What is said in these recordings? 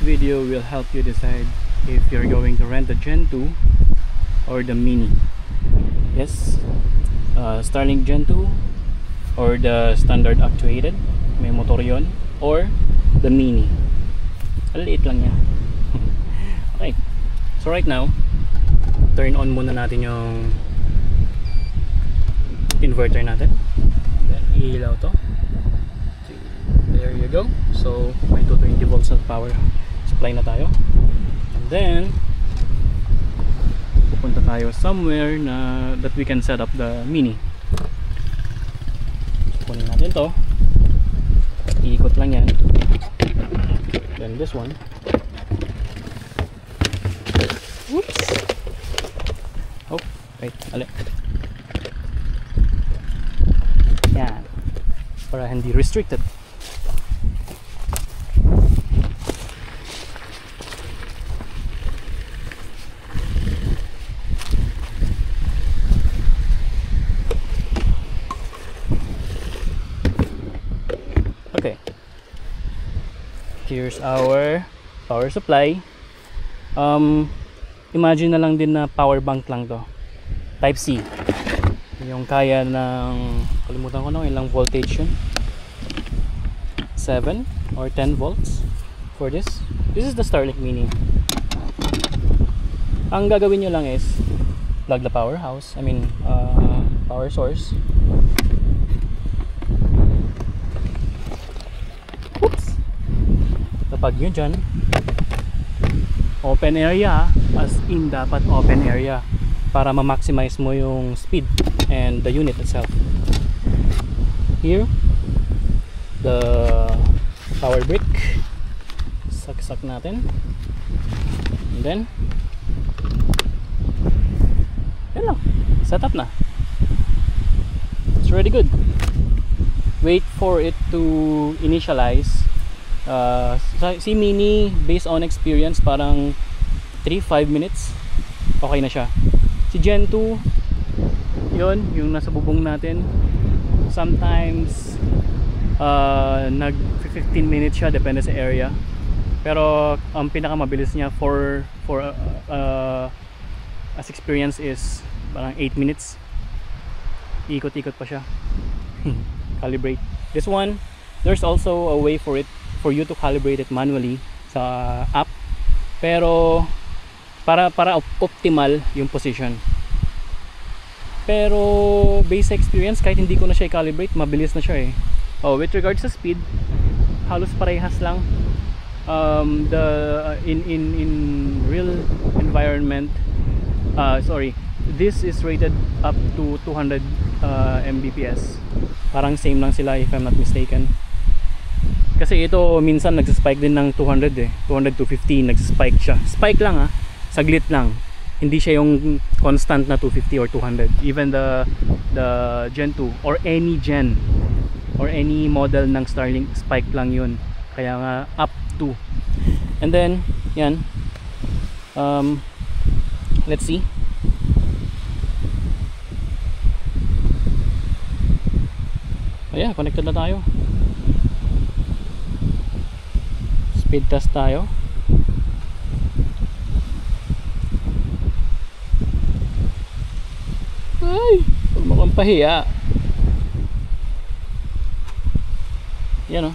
video will help you decide if you're going to rent the Gen 2 or the Mini. Yes, Starlink Gen 2 or the standard actuated, may motor yon, or the Mini. Liit lang yan. Okay, so right now turn on muna natin yung inverter natin. Then ilaw to. There you go. So may 220 volts na power supply na tayo. And then pupunta tayo somewhere na that we can set up the Mini. So, kunin natin to. Iikot lang yan. Then this one. Whoops. Oh, wait, ali. Yan. Para hindi restricted. Okay, here's our power supply. Imagine na lang din na power bank lang to, type C, yung kaya ng, kalimutan ko na ilang voltage yun, 7 or 10 volts for this. This is the Starlink Mini. Ang gagawin nyo lang is plug the powerhouse, power source. Kapag yun dyan, open area, as in dapat open area para ma-maximize mo yung speed and the unit itself. Here, the power brick, saksak natin, and then yan lang, set up na. It's already good. Wait for it to initialize. Si Mini, based on experience, parang 3-5 minutes okay na siya. Si Gen 2, yun, yung nasa bubong natin, sometimes nag 15 minutes siya, depende sa area. Pero ang pinakamabilis niya for as experience is parang 8 minutes. Ikot-ikot pa siya. Calibrate. This one, there's also a way for you to calibrate it manually sa app, pero para optimal yung position. Pero based experience, kahit hindi ko na siya i-calibrate, mabilis na siya eh. With regards sa speed, halos parehas lang. In real environment, this is rated up to 200 Mbps. Parang same lang sila if I'm not mistaken. Kasi ito minsan nagsa-spike din ng 200 eh. 200 to 50 nagsa-spike siya. Spike lang saglit lang. Hindi siya yung constant na 250 or 200. Even the Gen 2 or any Gen or any model ng Starlink, spike lang yun. Kaya nga up to. And then yan. Let's see. Ayan, connected na tayo. Speed test tayo. Ay, huwag mo kang pahiya. Yan o.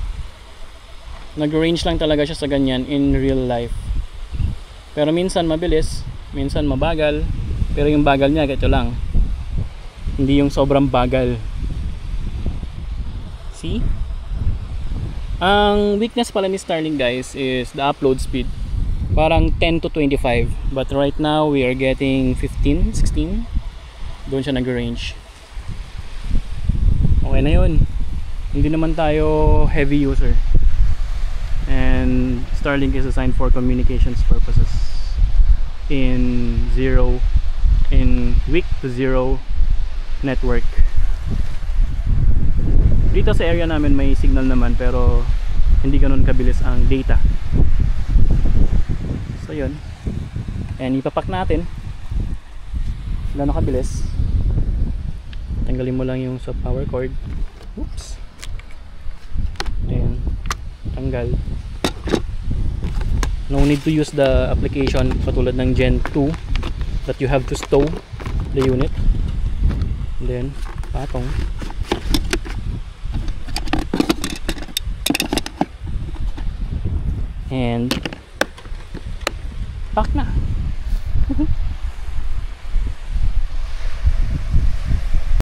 Nag-range lang talaga siya sa ganyan in real life. Pero minsan mabilis, minsan mabagal. Pero yung bagal niya, ito lang. Hindi yung sobrang bagal. See? Ang weakness pala ni Starlink guys is the upload speed. Parang 10 to 25. But right now we are getting 15, 16. Doon siya nag-range. Okay na yun. Hindi naman tayo heavy user. And Starlink is designed for communications purposes. In weak to zero network. Dito sa area namin may signal naman pero hindi ganoon kabilis ang data. So yun. And ipapak natin. Gano'n kabilis. Tanggalin mo lang yung sa power cord. Oops. Then tanggal. No need to use the application katulad ng Gen 2 that you have to stow the unit. And then patong. And pack na.